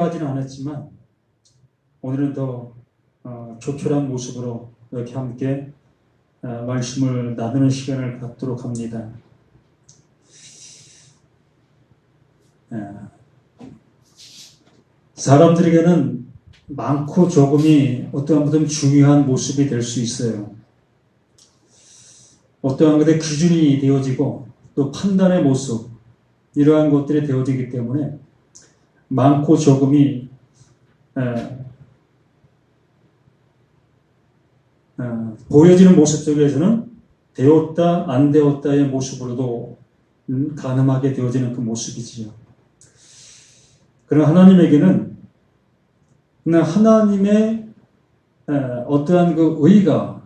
건강하지는 않았지만 오늘은 더 조촐한 모습으로 이렇게 함께 말씀을 나누는 시간을 갖도록 합니다. 사람들에게는 많고 적음이 어떠한 중요한 모습이 될 수 있어요. 어떠한 것의 기준이 되어지고 또 판단의 모습, 이러한 것들이 되어지기 때문에 많고 적음이 보여지는 모습 속에서는 되었다 안 되었다의 모습으로도 가늠하게 되어지는 그 모습이지요. 그러나 하나님에게는 그냥 하나님의 어떠한 그 의가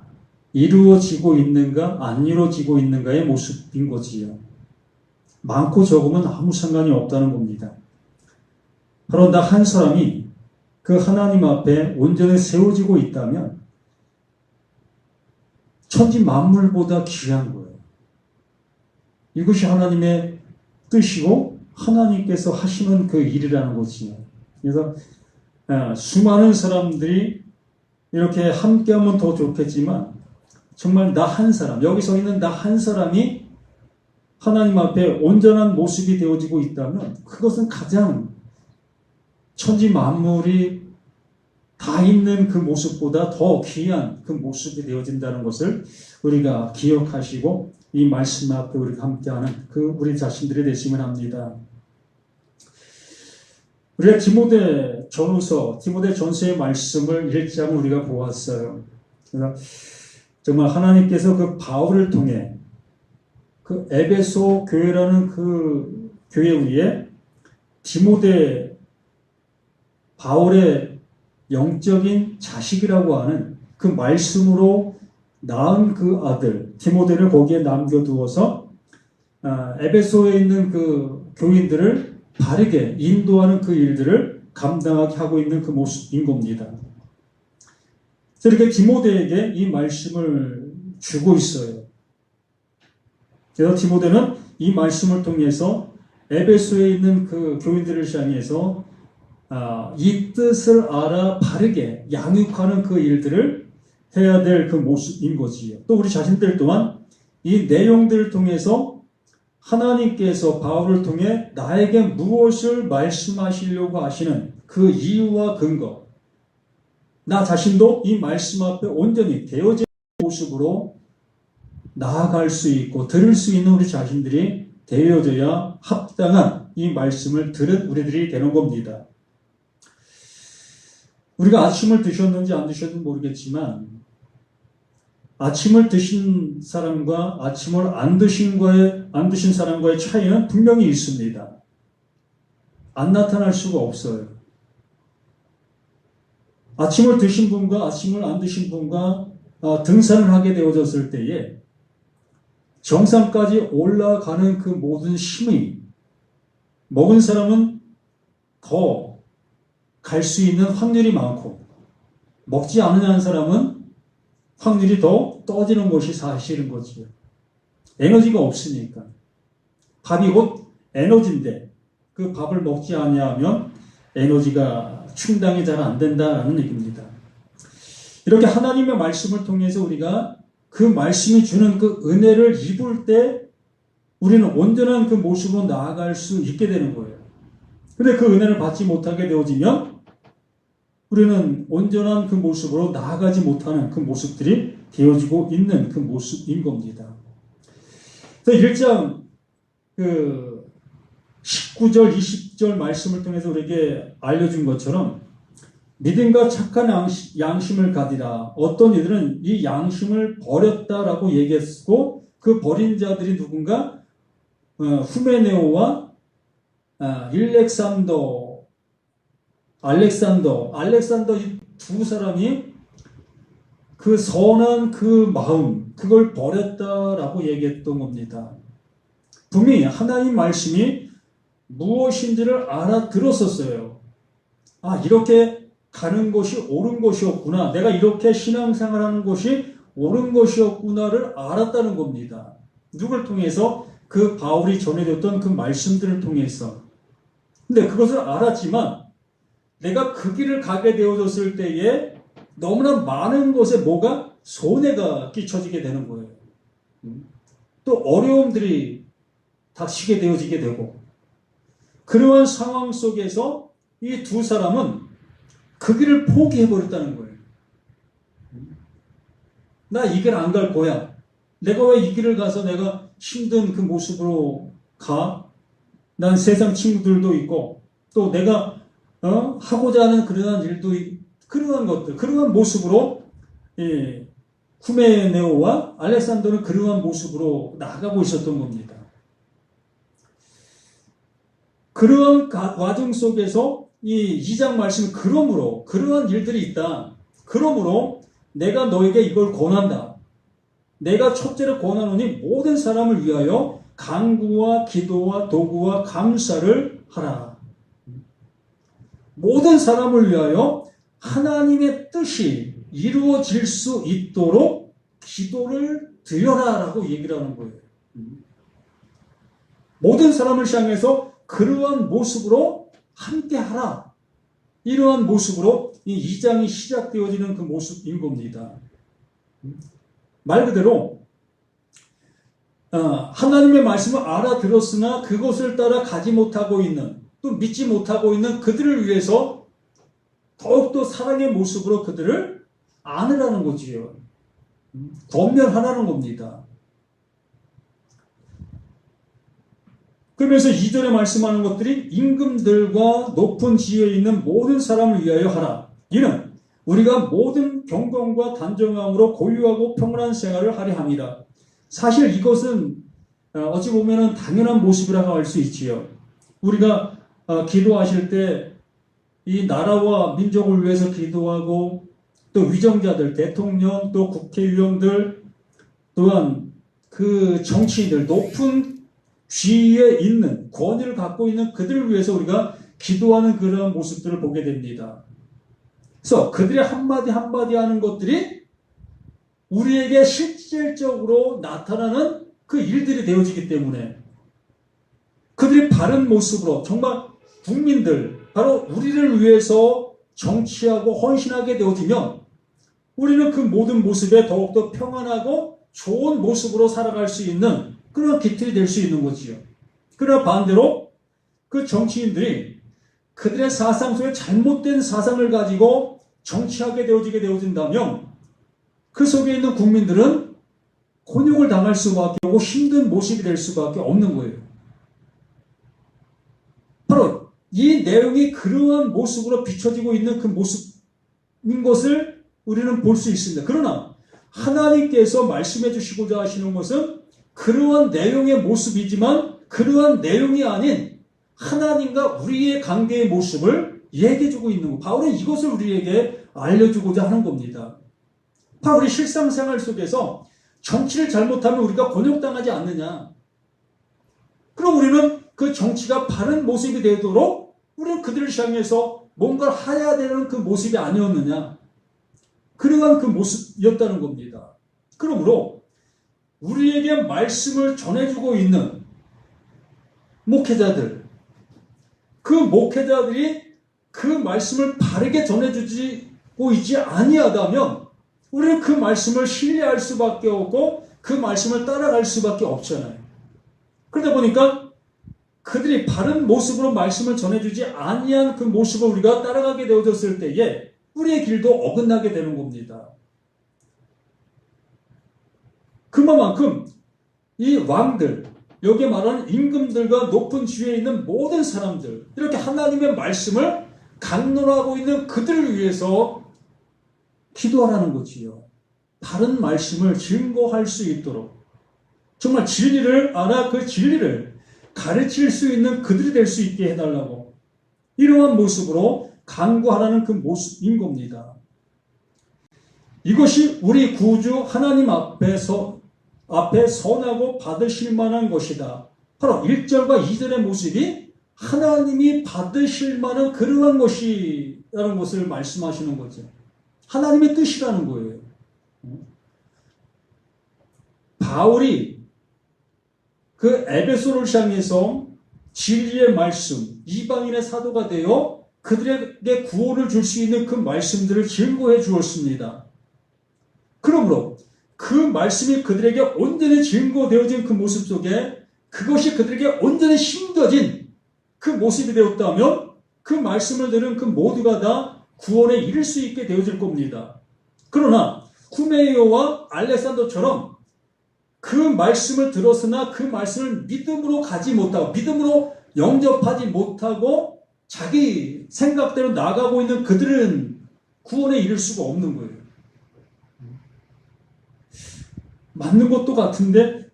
이루어지고 있는가 안 이루어지고 있는가의 모습인 거지요. 많고 적음은 아무 상관이 없다는 겁니다. 바로 나 한 사람이 그 하나님 앞에 온전히 세워지고 있다면 천지 만물보다 귀한 거예요. 이것이 하나님의 뜻이고 하나님께서 하시는 그 일이라는 거지요. 그래서 수많은 사람들이 이렇게 함께하면 더 좋겠지만 정말 나 한 사람, 여기 서 있는 나 한 사람이 하나님 앞에 온전한 모습이 되어지고 있다면 그것은 가장 천지 만물이 다 있는 그 모습보다 더 귀한 그 모습이 되어진다는 것을 우리가 기억하시고 이 말씀 앞에 우리가 함께하는 그 우리 자신들이 되시면 합니다. 우리가 디모데 전서의 말씀을 1장을 우리가 보았어요. 그래서 정말 하나님께서 그 바울을 통해 그 에베소 교회라는 그 교회 위에 디모데 바울의 영적인 자식이라고 하는 그 말씀으로 낳은 그 아들 디모데를 거기에 남겨두어서 에베소에 있는 그 교인들을 바르게 인도하는 그 일들을 감당하게 하고 있는 그 모습인 겁니다. 그래서 이렇게 디모데에게 이 말씀을 주고 있어요. 그래서 디모데는 이 말씀을 통해서 에베소에 있는 그 교인들을 향해서 이 뜻을 알아 바르게 양육하는 그 일들을 해야 될 그 모습인 거지요. 또 우리 자신들 또한 이 내용들을 통해서 하나님께서 바울을 통해 나에게 무엇을 말씀하시려고 하시는 그 이유와 근거, 나 자신도 이 말씀 앞에 온전히 되어진 모습으로 나아갈 수 있고 들을 수 있는 우리 자신들이 되어져야 합당한 이 말씀을 들은 우리들이 되는 겁니다. 우리가 아침을 드셨는지 안 드셨는지 모르겠지만 아침을 드신 사람과 아침을 안 드신 사람과의 차이는 분명히 있습니다. 안 나타날 수가 없어요. 아침을 드신 분과 아침을 안 드신 분과 등산을 하게 되어졌을 때에 정상까지 올라가는 그 모든 힘이 먹은 사람은 더 갈 수 있는 확률이 많고 먹지 않는 사람은 확률이 더 떠지는 것이 사실인 거지요. 에너지가 없으니까. 밥이 곧 에너지인데 그 밥을 먹지 않으면 에너지가 충당이 잘 안 된다라는 얘기입니다. 이렇게 하나님의 말씀을 통해서 우리가 그 말씀이 주는 그 은혜를 입을 때 우리는 온전한 그 모습으로 나아갈 수 있게 되는 거예요. 근데 그 은혜를 받지 못하게 되어지면 우리는 온전한 그 모습으로 나아가지 못하는 그 모습들이 되어지고 있는 그 모습인 겁니다. 그래서 1장 그 19절, 20절 말씀을 통해서 우리에게 알려준 것처럼 믿음과 착한 양심을 가지라. 어떤 이들은 이 양심을 버렸다라고 얘기했고 그 버린 자들이 누군가 후메네오와 알렉산더 이 두 사람이 그 선한 그 마음 그걸 버렸다라고 얘기했던 겁니다. 분명히 하나님 말씀이 무엇인지를 알아들었었어요. 이렇게 가는 것이 옳은 것이었구나. 내가 이렇게 신앙생활하는 것이 옳은 것이었구나를 알았다는 겁니다. 누굴 통해서? 그 바울이 전해줬던 그 말씀들을 통해서. 근데 그것을 알았지만 내가 그 길을 가게 되어졌을 때에 너무나 많은 것에 뭐가 손해가 끼쳐지게 되는 거예요. 또 어려움들이 닥치게 되어지게 되고, 그러한 상황 속에서 이 두 사람은 그 길을 포기해버렸다는 거예요. 나 이 길 안 갈 거야. 내가 왜 이 길을 가서 내가 힘든 그 모습으로 가? 난 세상 친구들도 있고, 또 내가 하고자 하는 그러한 일도, 그러한 것들, 그러한 모습으로 후메네오와 알렉산더는 그러한 모습으로 나아가고 있었던 겁니다. 그러한 과정 속에서 이 2장 말씀은 그러므로 그러한 일들이 있다. 그러므로 내가 너에게 이걸 권한다. 내가 첫째로 권하노니 모든 사람을 위하여 간구와 기도와 도구와 감사를 하라. 모든 사람을 위하여 하나님의 뜻이 이루어질 수 있도록 기도를 드려라라고 얘기를 하는 거예요. 모든 사람을 향해서 그러한 모습으로 함께 하라. 이러한 모습으로 이 2장이 시작되어지는 그 모습인 겁니다. 말 그대로 하나님의 말씀을 알아들었으나 그것을 따라 가지 못하고 있는, 또 믿지 못하고 있는 그들을 위해서 더욱더 사랑의 모습으로 그들을 안으라는 거지요. 권면하라는 겁니다. 그러면서 2절에 말씀하는 것들이 임금들과 높은 지위에 있는 모든 사람을 위하여 하라. 이는 우리가 모든 경건과 단정함으로 고유하고 평안한 생활을 하려 함이라. 사실 이것은 어찌 보면 당연한 모습이라고 할 수 있지요. 우리가 기도하실 때 이 나라와 민족을 위해서 기도하고, 또 위정자들, 대통령, 또 국회의원들, 또한 그 정치인들, 높은 지위에 있는, 권위를 갖고 있는 그들을 위해서 우리가 기도하는 그런 모습들을 보게 됩니다. 그래서 그들의 한마디 한마디 하는 것들이 우리에게 실질적으로 나타나는 그 일들이 되어지기 때문에, 그들이 바른 모습으로 정말 국민들, 바로 우리를 위해서 정치하고 헌신하게 되어지면 우리는 그 모든 모습에 더욱더 평안하고 좋은 모습으로 살아갈 수 있는 그런 기틀이 될 수 있는 거지요. 그러나 반대로 그 정치인들이 그들의 사상 속에 잘못된 사상을 가지고 정치하게 되어진다면 그 속에 있는 국민들은 곤욕을 당할 수밖에 없고 힘든 모습이 될 수밖에 없는 거예요. 바로 이 내용이 그러한 모습으로 비춰지고 있는 그 모습인 것을 우리는 볼 수 있습니다. 그러나 하나님께서 말씀해 주시고자 하시는 것은 그러한 내용의 모습이지만 그러한 내용이 아닌 하나님과 우리의 관계의 모습을 얘기해주고 있는 것. 바울은 이것을 우리에게 알려주고자 하는 겁니다. 바로 우리 실상생활 속에서 정치를 잘못하면 우리가 곤욕당하지 않느냐. 그럼 우리는 그 정치가 바른 모습이 되도록 우리는 그들을 향해서 뭔가를 해야 되는 그 모습이 아니었느냐. 그러한 그 모습이었다는 겁니다. 그러므로 우리에게 말씀을 전해주고 있는 목회자들, 그 목회자들이 그 말씀을 바르게 전해주고 있지 아니하다면 우리는 그 말씀을 신뢰할 수밖에 없고 그 말씀을 따라갈 수밖에 없잖아요. 그러다 보니까 그들이 바른 모습으로 말씀을 전해주지 아니한 그 모습을 우리가 따라가게 되어졌을 때에 우리의 길도 어긋나게 되는 겁니다. 그만큼 이 왕들, 여기에 말하는 임금들과 높은 지위에 있는 모든 사람들, 이렇게 하나님의 말씀을 강론하고 있는 그들을 위해서 기도하라는 거지요. 바른 말씀을 증거할 수 있도록, 정말 진리를 알아 그 진리를 가르칠 수 있는 그들이 될 수 있게 해달라고, 이러한 모습으로 간구하라는 그 모습인 겁니다. 이것이 우리 구주 하나님 앞에 선하고 받으실 만한 것이다. 바로 1절과 2절의 모습이 하나님이 받으실 만한 그러한 것이라는 것을 말씀하시는 거죠. 하나님의 뜻이라는 거예요. 바울이 그 에베소를 향해서 진리의 말씀, 이방인의 사도가 되어 그들에게 구원을 줄 수 있는 그 말씀들을 증거해 주었습니다. 그러므로 그 말씀이 그들에게 온전히 증거되어진 그 모습 속에 그것이 그들에게 온전히 심겨진 그 모습이 되었다면 그 말씀을 들은 그 모두가 다 구원에 이를 수 있게 되어질 겁니다. 그러나 후메이오와 알렉산더처럼 그 말씀을 들었으나 그 말씀을 믿음으로 가지 못하고 믿음으로 영접하지 못하고 자기 생각대로 나가고 있는 그들은 구원에 이를 수가 없는 거예요. 맞는 것도 같은데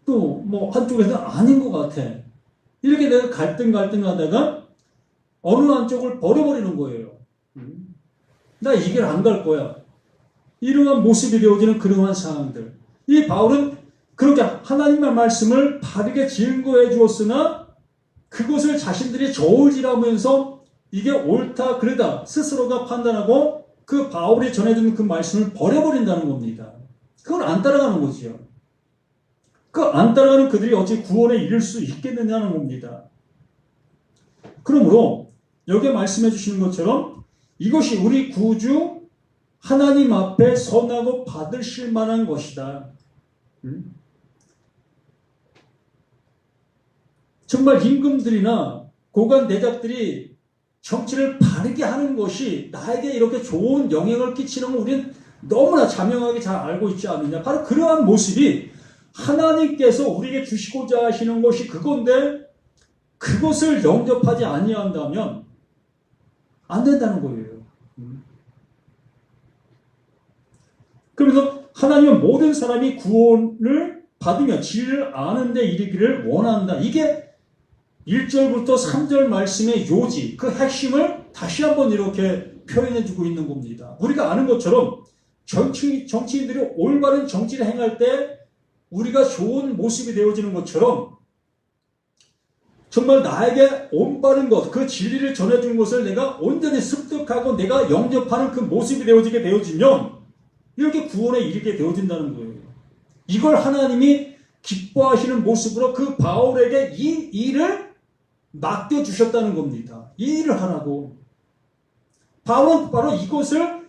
또 뭐 한쪽에서는 아닌 것 같아. 이렇게 내가 갈등하다가 어느 한쪽을 버려버리는 거예요. 나 이 길 안 갈 거야. 이러한 모습이 되어지는 그러한 상황들. 이 바울은 그렇게 하나님의 말씀을 바르게 증거해 주었으나 그것을 자신들이 저울질하면서 이게 옳다 그르다 스스로가 판단하고 그 바울이 전해준 그 말씀을 버려버린다는 겁니다. 그걸 안 따라가는 거지요. 그 안 따라가는 그들이 어찌 구원에 이를 수 있겠느냐는 겁니다. 그러므로 여기에 말씀해 주시는 것처럼 이것이 우리 구주 하나님 앞에 선하고 받으실 만한 것이다. 정말 임금들이나 고관 대작들이 정치를 바르게 하는 것이 나에게 이렇게 좋은 영향을 끼치는 걸 우리는 너무나 자명하게 잘 알고 있지 않느냐. 바로 그러한 모습이 하나님께서 우리에게 주시고자 하시는 것이 그건데 그것을 영접하지 아니한다면 안 된다는 거예요. 그래서 하나님은 모든 사람이 구원을 받으며 진리를 아는 데 이르기를 원한다. 이게 1절부터 3절 말씀의 요지, 그 핵심을 다시 한번 이렇게 표현해 주고 있는 겁니다. 우리가 아는 것처럼 정치인들이 올바른 정치를 행할 때 우리가 좋은 모습이 되어지는 것처럼 정말 나에게 올바른 것, 그 진리를 전해준 것을 내가 온전히 습득하고 내가 영접하는 그 모습이 되어지면 이렇게 구원에 이르게 되어진다는 거예요. 이걸 하나님이 기뻐하시는 모습으로 그 바울에게 이 일을 맡겨주셨다는 겁니다. 이 일을 하라고. 바울은 바로 이것을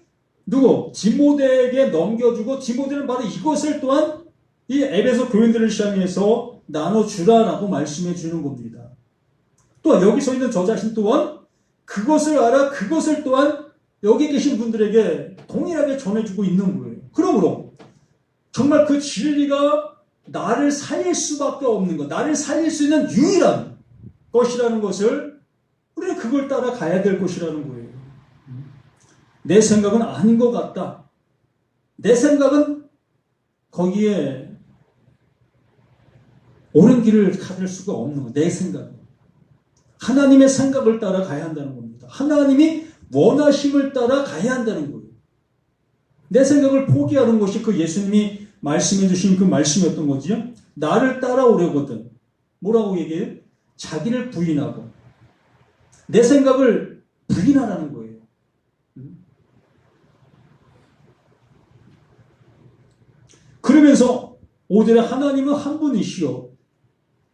디모데에게 넘겨주고 디모데는 바로 이것을 또한 이 에베소 교인들을 향해서 나눠주라라고 말씀해 주는 겁니다. 또 여기 서 있는 저 자신 또한 그것을 알아 그것을 또한 여기 계신 분들에게 동일하게 전해주고 있는 거예요. 그러므로 정말 그 진리가 나를 살릴 수밖에 없는 것, 나를 살릴 수 있는 유일한 것이라는 것을 우리는 그걸 따라 가야 될 것이라는 거예요. 내 생각은 아닌 것 같다. 내 생각은 거기에 옳은 길을 찾을 수가 없는 거예요. 내 생각은. 하나님의 생각을 따라 가야 한다는 겁니다. 하나님이 원하심을 따라 가야 한다는 거예요. 내 생각을 포기하는 것이 그 예수님이 말씀해 주신 그 말씀이었던 거지요. 나를 따라오려거든. 뭐라고 얘기해요? 자기를 부인하고 내 생각을 부인하라는 거예요. 그러면서 5절에 하나님은 한 분이시요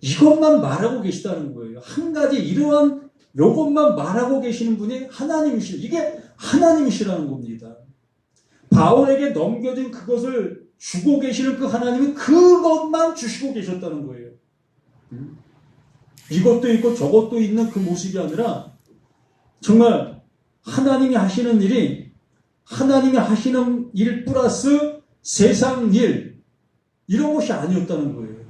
이것만 말하고 계시다는 거예요. 한 가지 이러한 요것만 말하고 계시는 분이 하나님이시요. 이게 하나님이시라는 겁니다. 바울에게 넘겨진 그것을 주고 계시는 그 하나님은 그것만 주시고 계셨다는 거예요. 이것도 있고 저것도 있는 그 모습이 아니라 정말 하나님이 하시는 일이 하나님이 하시는 일 플러스 세상 일 이런 것이 아니었다는 거예요.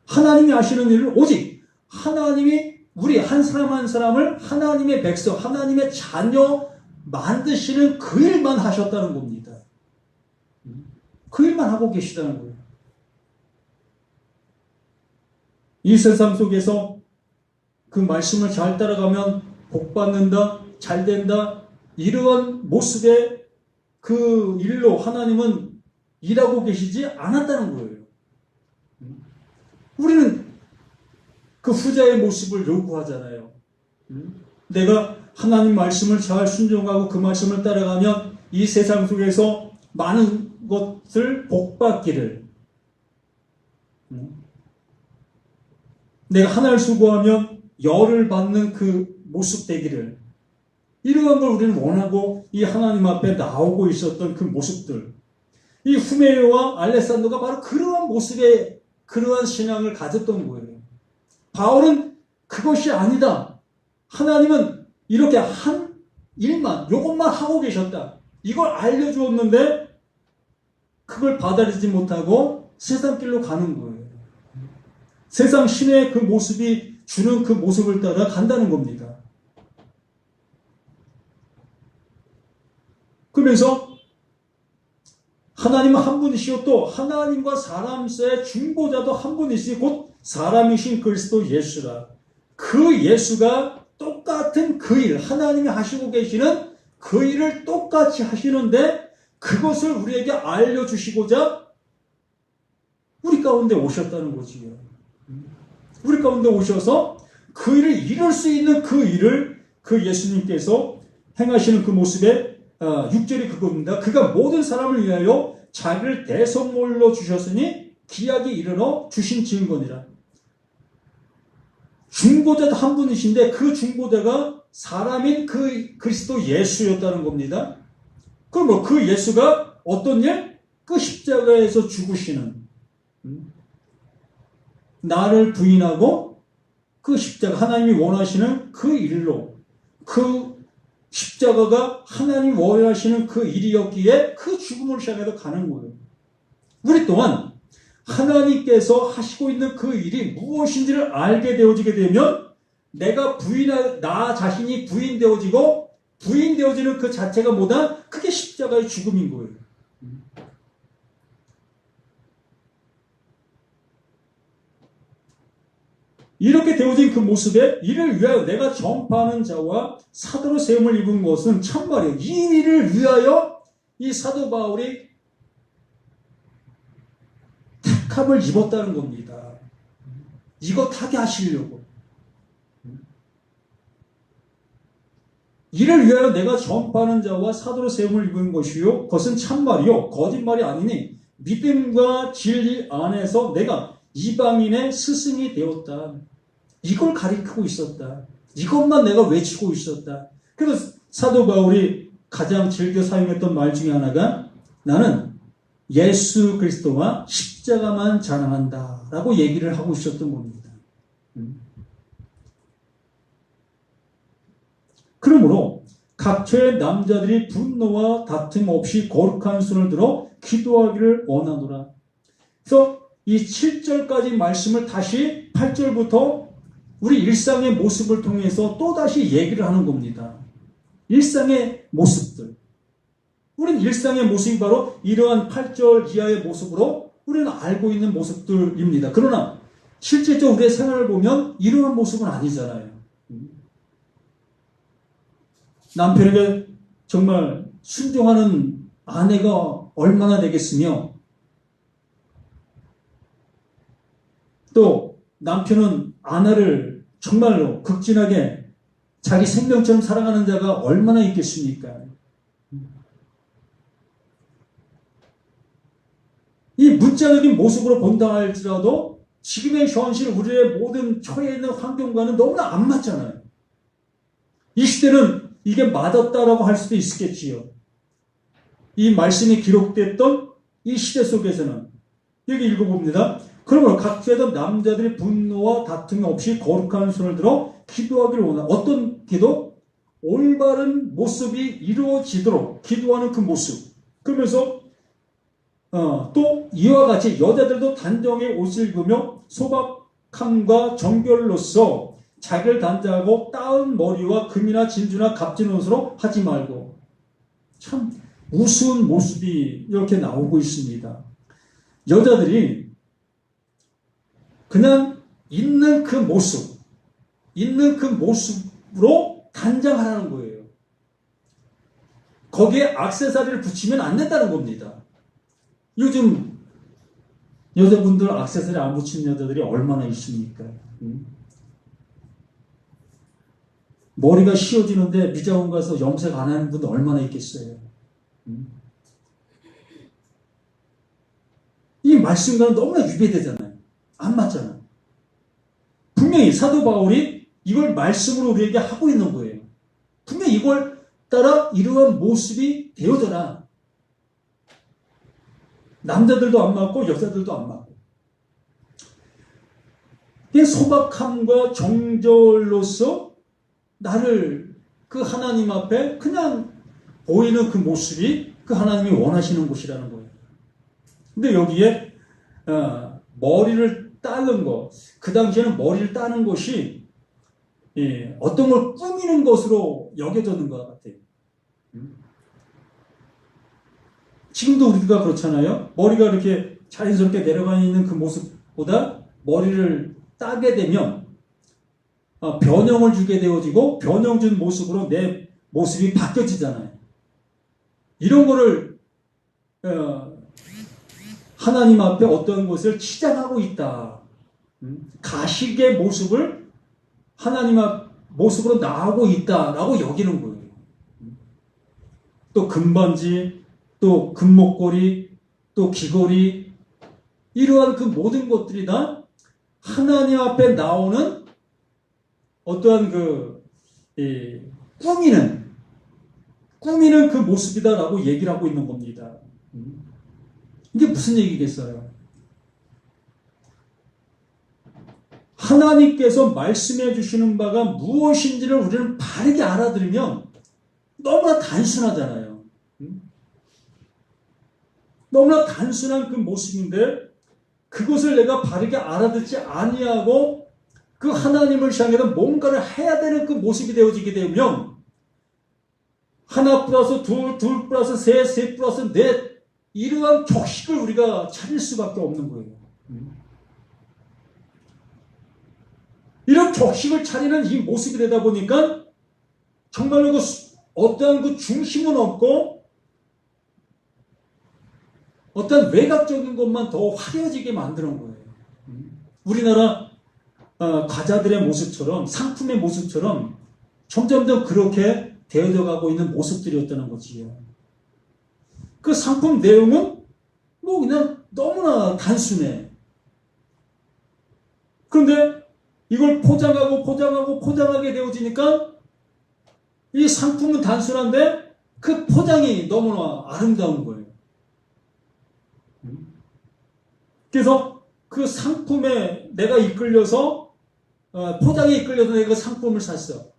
하나님이 하시는 일을 오직 하나님이 우리 한 사람 한 사람을 하나님의 백성, 하나님의 자녀 만드시는 그 일만 하셨다는 겁니다. 그 일만 하고 계시다는 거예요. 이 세상 속에서 그 말씀을 잘 따라가면 복 받는다, 잘 된다, 이러한 모습의 그 일로 하나님은 일하고 계시지 않았다는 거예요. 우리는 그 후자의 모습을 요구하잖아요. 내가 하나님 말씀을 잘 순종하고 그 말씀을 따라가면 이 세상 속에서 많은 것을 복받기를, 내가 하나를 수고하면 열을 받는 그 모습 되기를, 이러한 걸 우리는 원하고 이 하나님 앞에 나오고 있었던 그 모습들, 이 후메오와 알렉산더가 바로 그러한 모습의 그러한 신앙을 가졌던 거예요. 바울은 그것이 아니다. 하나님은 이렇게 한 일만, 요것만 하고 계셨다. 이걸 알려주었는데 그걸 받아들이지 못하고 세상 길로 가는 거예요. 세상 신의 그 모습이 주는 그 모습을 따라 간다는 겁니다. 그러면서 하나님은 한 분이시요 또 하나님과 사람 사이의 중보자도 한 분이시 곧 사람이신 그리스도 예수라. 그 예수가 똑같은 그 일, 하나님이 하시고 계시는 그 일을 똑같이 하시는데 그것을 우리에게 알려주시고자 우리 가운데 오셨다는 거지요. 우리 가운데 오셔서 그 일을 이룰 수 있는 그 일을 그 예수님께서 행하시는 그 모습에 6절이 그겁니다. 그가 모든 사람을 위하여 자기를 대속물로 주셨으니 기약이 이르러 주신 증거니라. 중보자도 한 분이신데 그 중보자가 사람인 그 그리스도 예수였다는 겁니다. 그럼 그 예수가 어떤 일? 그 십자가에서 죽으시는, 나를 부인하고 그 십자가, 하나님이 원하시는 그 일로, 그 십자가가 하나님 원하시는 그 일이었기에 그 죽음을 시작해서 가는 거예요. 우리 또한 하나님께서 하시고 있는 그 일이 무엇인지를 알게 되어지게 되면 나 자신이 부인되어지고 부인되어지는 그 자체가 뭐다? 그게 십자가의 죽음인 거예요. 이렇게 되어진 그 모습에 이를 위하여 내가 전파하는 자와 사도로 세움을 입은 것은 참말이에요. 이 일을 위하여 이 사도 바울이 택함을 입었다는 겁니다. 이거 타게 하시려고. 이를 위하여 내가 전파하는 자와 사도로 세움을 입은 것이요 그것은 참말이요 거짓말이 아니니 믿음과 진리 안에서 내가 이방인의 스승이 되었다. 이걸 가리키고 있었다. 이것만 내가 외치고 있었다. 그래서 사도 바울이 가장 즐겨 사용했던 말 중에 하나가 나는 예수 그리스도와 십자가만 자랑한다 라고 얘기를 하고 있었던 겁니다. 그러므로 각처의 남자들이 분노와 다툼 없이 거룩한 손을 들어 기도하기를 원하노라. 그래서 이 7절까지 말씀을 다시 8절부터 우리 일상의 모습을 통해서 또다시 얘기를 하는 겁니다. 일상의 모습들. 우리는 일상의 모습이 바로 이러한 8절 이하의 모습으로 우리는 알고 있는 모습들입니다. 그러나 실제적으로 우리의 생활을 보면 이러한 모습은 아니잖아요. 남편에게 정말 순종하는 아내가 얼마나 되겠으며 또 남편은 아내를 정말로 극진하게 자기 생명처럼 사랑하는 자가 얼마나 있겠습니까? 이 문자적인 모습으로 본다 할지라도 지금의 현실 우리의 모든 처해 있는 환경과는 너무나 안 맞잖아요. 이 시대는 이게 맞았다라고 할 수도 있겠지요. 이 말씀이 기록됐던 이 시대 속에서는 여기 읽어봅니다. 그러므로 각처에서 남자들이 분노와 다툼이 없이 거룩한 손을 들어 기도하기를 원한다. 어떤 기도? 올바른 모습이 이루어지도록 기도하는 그 모습. 그러면서 또 이와 같이 여자들도 단정히 옷을 입으며 소박함과 정결로서 자기를 단장하고 따은 머리와 금이나 진주나 값진 옷으로 하지 말고. 참 우스운 모습이 이렇게 나오고 있습니다. 여자들이 그냥 있는 그 모습으로 단장하라는 거예요. 거기에 액세서리를 붙이면 안 된다는 겁니다. 요즘 여자분들 액세서리 안 붙이는 여자들이 얼마나 있습니까? 머리가 씌워지는데 미장원 가서 염색 안 하는 분들 얼마나 있겠어요? 이 말씀과는 너무나 위배되잖아요. 안 맞잖아요. 분명히 사도 바울이 이걸 말씀으로 우리에게 하고 있는 거예요. 분명 이걸 따라 이러한 모습이 되어져라. 남자들도 안 맞고 여자들도 안 맞고. 이 소박함과 정절로서 나를 그 하나님 앞에 그냥 보이는 그 모습이 그 하나님이 원하시는 곳이라는 거예요. 근데 여기에 머리를 따는 것, 그 당시에는 머리를 따는 것이 어떤 걸 꾸미는 것으로 여겨졌는 것 같아요. 지금도 우리가 그렇잖아요. 머리가 이렇게 자연스럽게 내려가 있는 그 모습보다 머리를 따게 되면 변형을 주게 되어지고 변형 준 모습으로 내 모습이 바뀌어지잖아요. 이런 거를 하나님 앞에 어떤 것을 치장하고 있다. 가식의 모습을 하나님 앞 모습으로 나오고 있다라고 여기는 거예요. 또 금반지, 또 금목걸이, 또 귀걸이, 이러한 그 모든 것들이 다 하나님 앞에 나오는 어떠한 꾸미는 그 모습이다라고 얘기를 하고 있는 겁니다. 이게 무슨 얘기겠어요? 하나님께서 말씀해 주시는 바가 무엇인지를 우리는 바르게 알아들으면 너무나 단순하잖아요. 너무나 단순한 그 모습인데 그것을 내가 바르게 알아듣지 아니하고 그 하나님을 향해서 뭔가를 해야 되는 그 모습이 되어지게 되면 하나 플러스 둘, 둘 플러스 셋, 셋 플러스 넷, 이러한 격식을 우리가 차릴 수밖에 없는 거예요. 이런 격식을 차리는 이 모습이 되다 보니까 정말로 어떠한 그 중심은 없고 어떤 외곽적인 것만 더 화려해지게 만드는 거예요. 우리나라 과자들의 모습처럼, 상품의 모습처럼 점점점 그렇게 되어져 가고 있는 모습들이었다는 거지요. 그 상품 내용은 뭐 그냥 너무나 단순해. 그런데 이걸 포장하게 되어지니까 이 상품은 단순한데 그 포장이 너무나 아름다운 거예요. 그래서 그 상품에 내가 이끌려서 포장에 이끌려서 내가 그 상품을 샀어.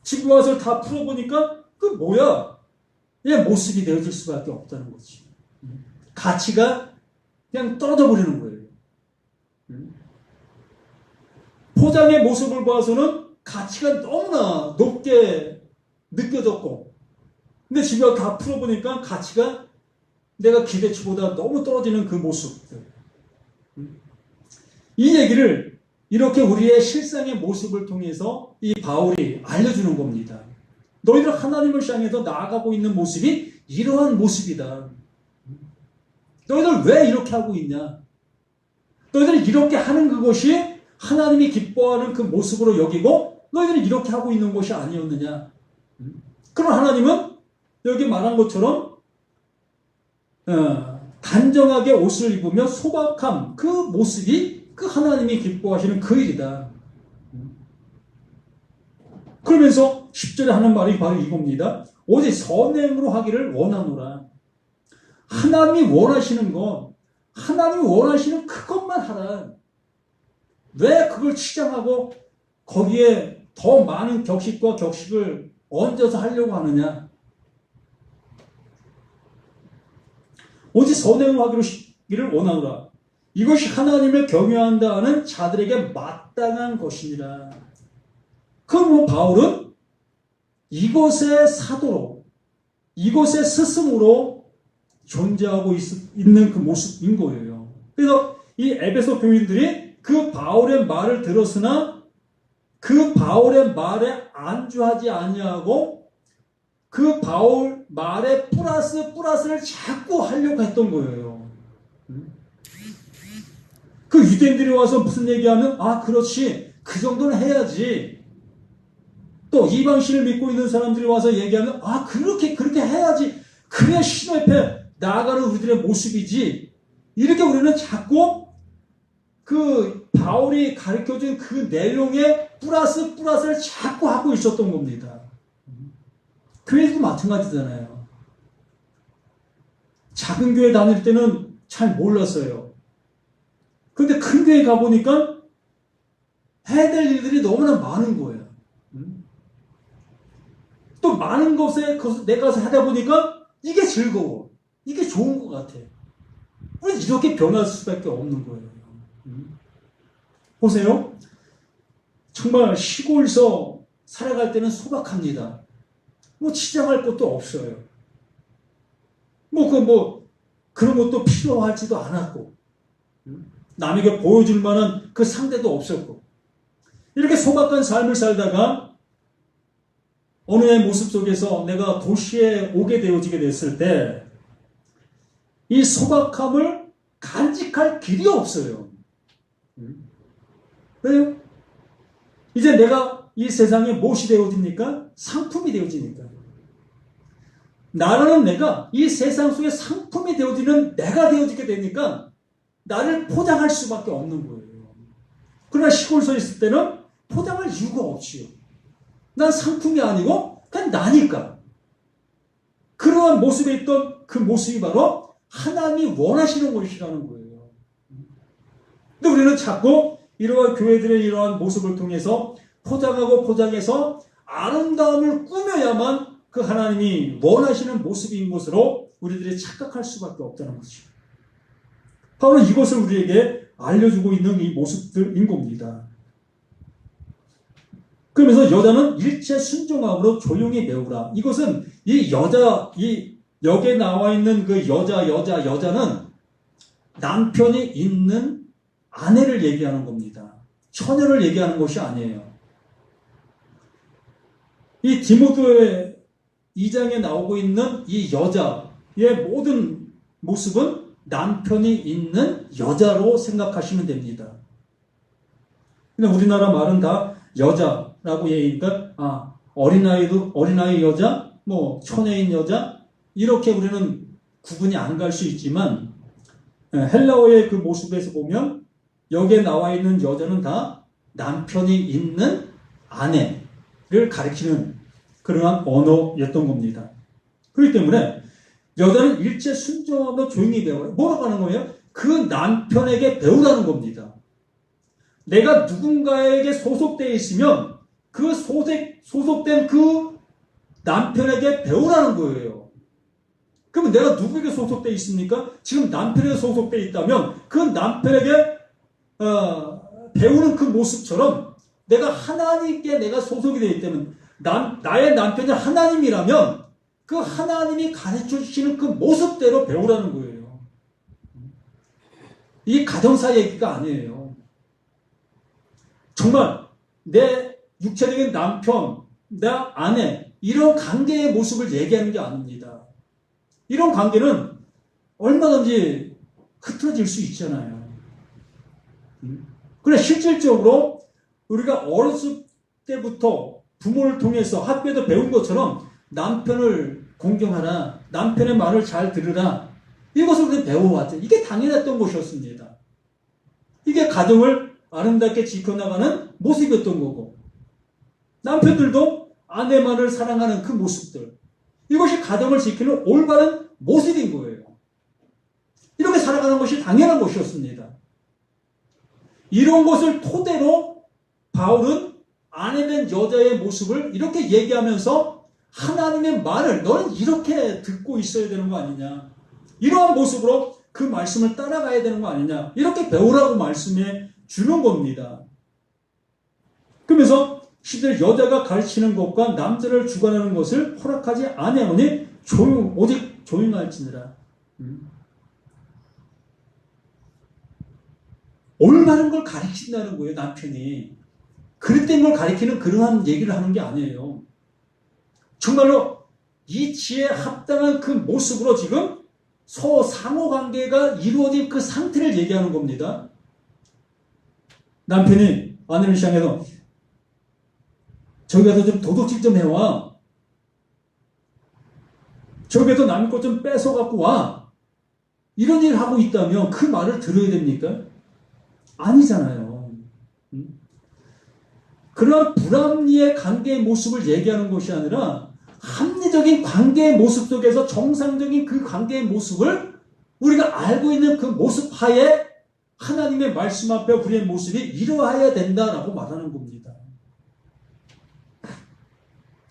집에 와서 다 풀어보니까 그 뭐야? 그냥 모습이 되어질 수밖에 없다는 거지. 가치가 그냥 떨어져 버리는 거예요. 포장의 모습을 봐서는 가치가 너무나 높게 느껴졌고, 근데 집에 와서 다 풀어보니까 가치가 내가 기대치보다 너무 떨어지는 그 모습들. 이 얘기를 이렇게 우리의 실상의 모습을 통해서 이 바울이 알려주는 겁니다. 너희들 하나님을 향해서 나아가고 있는 모습이 이러한 모습이다. 너희들 왜 이렇게 하고 있냐? 너희들이 이렇게 하는 그것이 하나님이 기뻐하는 그 모습으로 여기고 너희들이 이렇게 하고 있는 것이 아니었느냐? 그럼 하나님은 여기 말한 것처럼 단정하게 옷을 입으며 소박함, 그 모습이 그 하나님이 기뻐하시는 그 일이다. 그러면서 10절에 하는 말이 바로 이겁니다. 오직 선행으로 하기를 원하노라. 하나님이 원하시는 것, 하나님이 원하시는 그것만 하라. 왜 그걸 치장하고 거기에 더 많은 격식과 격식을 얹어서 하려고 하느냐? 오직 선행으로 하기를 원하노라. 이것이 하나님을 경외한다 하는 자들에게 마땅한 것이니라. 그럼 바울은 이것의 사도로, 이것의 스승으로 존재하고 있는 그 모습인 거예요. 그래서 이 에베소 교인들이 그 바울의 말을 들었으나 그 바울의 말에 안주하지 아니하고 그 바울 말에 플러스를 자꾸 하려고 했던 거예요. 그 유대인들이 와서 무슨 얘기하면 그렇지, 그 정도는 해야지. 또 이방신을 믿고 있는 사람들이 와서 얘기하면 그렇게 해야지. 그래야 신의 앞에 나아가는 우리들의 모습이지. 이렇게 우리는 자꾸 그 바울이 가르쳐준 그 내용에 플러스를 자꾸 하고 있었던 겁니다. 교회도 마찬가지잖아요. 작은 교회 다닐 때는 잘 몰랐어요. 근데 큰 교회 가보니까 해야 될 일들이 너무나 많은 거예요. 또 많은 것에 내가 하다 보니까 이게 즐거워. 이게 좋은 것 같아. 우리 이렇게 변할 수밖에 없는 거예요. 보세요. 정말 시골에서 살아갈 때는 소박합니다. 뭐 치장할 것도 없어요. 그런 것도 필요하지도 않았고, 남에게 보여줄 만한 그 상대도 없었고, 이렇게 소박한 삶을 살다가 어느 의 모습 속에서 내가 도시에 오게 되어지게 됐을 때 이 소박함을 간직할 길이 없어요. 왜요? 이제 내가 이 세상에 무엇이 되어집니까? 상품이 되어지니까. 나라는 내가 이 세상 속에 상품이 되어지는 내가 되어지게 되니까 나를 포장할 수밖에 없는 거예요. 그러나 시골서 있을 때는 포장할 이유가 없지요. 난 상품이 아니고 그냥 나니까. 그러한 모습에 있던 그 모습이 바로 하나님이 원하시는 것이라는 거예요. 근데 우리는 자꾸 이러한 교회들의 이러한 모습을 통해서 포장해서 아름다움을 꾸며야만 그 하나님이 원하시는 모습인 것으로 우리들이 착각할 수밖에 없다는 것이죠. 바로 이것을 우리에게 알려주고 있는 이 모습들인 겁니다. 그러면서 여자는 일체 순종함으로 조용히 배우라. 이것은 이 여기에 나와 있는 그 여자는 남편이 있는 아내를 얘기하는 겁니다. 처녀를 얘기하는 것이 아니에요. 이 디모데 2장에 나오고 있는 이 여자의 모든 모습은 남편이 있는 여자로 생각하시면 됩니다. 근데 우리나라 말은 다 여자라고 얘기하니까 어린아이 여자, 처녀인 여자 이렇게 우리는 구분이 안 갈 수 있지만 헬라어의 그 모습에서 보면 여기에 나와 있는 여자는 다 남편이 있는 아내를 가리키는 그러한 언어였던 겁니다. 그렇기 때문에 여자는 일체 순종하며 조용히 배워요. 뭐라고 하는 거예요? 그 남편에게 배우라는 겁니다. 내가 누군가에게 소속되어 있으면 그 소속된 그 남편에게 배우라는 거예요. 그러면 내가 누구에게 소속되어 있습니까? 지금 남편에게 소속되어 있다면 그 남편에게 배우는 그 모습처럼 내가 하나님께 내가 소속이 되어 있다면 나의 남편이 하나님이라면 그 하나님이 가르쳐 주시는 그 모습대로 배우라는 거예요. 이게 가정사 얘기가 아니에요. 정말 내 육체적인 남편, 내 아내 이런 관계의 모습을 얘기하는 게 아닙니다. 이런 관계는 얼마든지 흐트러질 수 있잖아요. 그래 실질적으로 우리가 어렸을 때부터 부모를 통해서 학교에서 배운 것처럼 남편을 공경하라, 남편의 말을 잘 들으라 이것을 우리가 배워왔죠. 이게 당연했던 것이었습니다. 이게 가정을 아름답게 지켜나가는 모습이었던 거고 남편들도 아내 말을 사랑하는 그 모습들 이것이 가정을 지키는 올바른 모습인 거예요. 이렇게 살아가는 것이 당연한 것이었습니다. 이런 것을 토대로 바울은 아내된 여자의 모습을 이렇게 얘기하면서 하나님의 말을 너는 이렇게 듣고 있어야 되는 거 아니냐. 이러한 모습으로 그 말씀을 따라가야 되는 거 아니냐. 이렇게 배우라고 말씀해 주는 겁니다. 그러면서 실제 여자가 가르치는 것과 남자를 주관하는 것을 허락하지 아니하노니 오직 조용할지니라. 올바른 걸 가르친다는 거예요, 남편이. 그릇된 걸 가르치는 그러한 얘기를 하는 게 아니에요. 정말로 이치에 합당한 그 모습으로 지금 상호관계가 이루어진 그 상태를 얘기하는 겁니다. 남편이 아내를 시장해서 저기 가서 좀 도둑질 좀 해와. 저기에서 남의 것 좀 뺏어갖고 와. 이런 일을 하고 있다면 그 말을 들어야 됩니까? 아니잖아요. 그런 불합리의 관계의 모습을 얘기하는 것이 아니라 합리적인 관계의 모습 속에서 정상적인 그 관계의 모습을 우리가 알고 있는 그 모습 하에 하나님의 말씀 앞에 우리의 모습이 이러해야 된다라고 말하는 겁니다.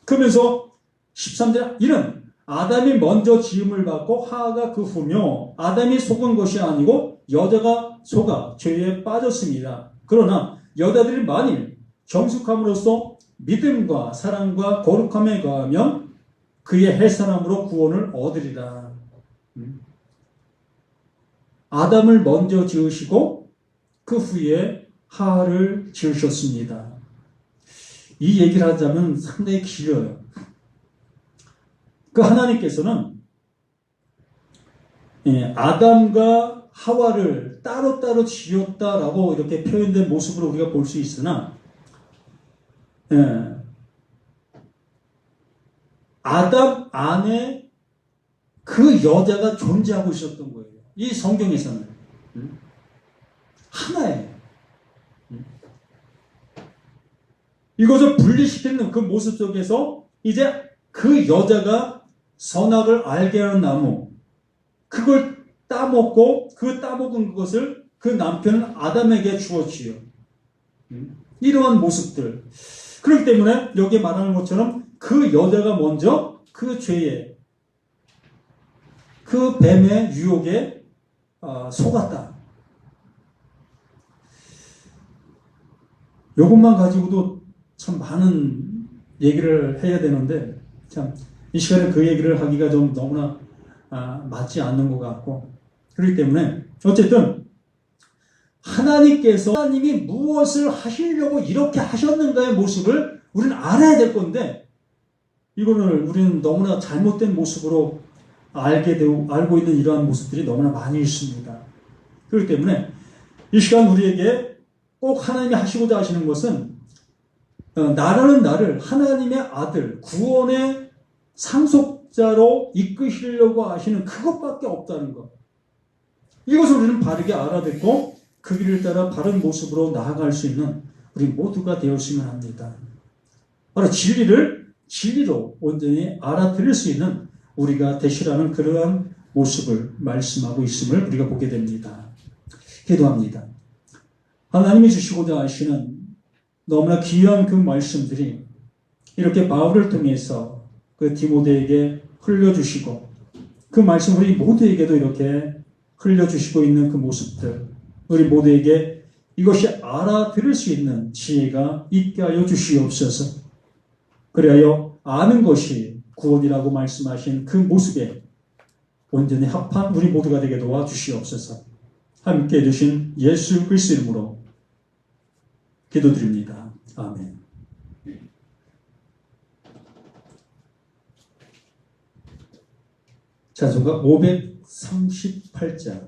그러면서 13절 이는 아담이 먼저 지음을 받고 하하가 그 후며 아담이 속은 것이 아니고 여자가 속아 죄에 빠졌습니다. 그러나 여자들이 만일 정숙함으로써 믿음과 사랑과 거룩함에 거하면 그의 헬사람으로 구원을 얻으리라. 아담을 먼저 지으시고 그 후에 하하를 지으셨습니다. 이 얘기를 하자면 상당히 길어요. 그 하나님께서는 아담과 하와를 따로따로 지었다라고 이렇게 표현된 모습으로 우리가 볼 수 있으나 아담 안에 그 여자가 존재하고 있었던 거예요. 이 성경에서는 하나예요. 이것을 분리시키는 그 모습 속에서 이제 그 여자가 선악을 알게 하는 나무 그걸 따먹고 그 따먹은 것을 그 남편은 아담에게 주었지요. 이러한 모습들. 그렇기 때문에 여기에 말하는 것처럼 그 여자가 먼저 그 죄에 그 뱀의 유혹에 속았다. 이것만 가지고도 참 많은 얘기를 해야 되는데 참 이 시간에 그 얘기를 하기가 좀 너무나 맞지 않는 것 같고 그렇기 때문에 어쨌든 하나님이 무엇을 하시려고 이렇게 하셨는가의 모습을 우리는 알아야 될 건데 이거를 우리는 너무나 잘못된 모습으로 알고 있는 이러한 모습들이 너무나 많이 있습니다. 그렇기 때문에 이 시간 우리에게 꼭 하나님이 하시고자 하시는 것은 나라는 나를 하나님의 아들, 구원의 상속자로 이끄시려고 하시는 그것밖에 없다는 것. 이것을 우리는 바르게 알아듣고 그 길을 따라 바른 모습으로 나아갈 수 있는 우리 모두가 되었으면 합니다. 바로 진리로 온전히 알아들을 수 있는 우리가 되시라는 그러한 모습을 말씀하고 있음을 우리가 보게 됩니다. 기도합니다. 하나님이 주시고자 하시는 너무나 귀한 그 말씀들이 이렇게 바울을 통해서 그 디모데에게 흘려주시고 그 말씀 우리 모두에게도 이렇게 흘려주시고 있는 그 모습들 우리 모두에게 이것이 알아들을 수 있는 지혜가 있게 하여 주시옵소서. 그리하여 아는 것이 구원이라고 말씀하신 그 모습에 온전히 합한 우리 모두가 되게 도와주시옵소서. 함께 해주신 예수 그리스도 이름으로 기도드립니다. 아멘. 찬송가 538장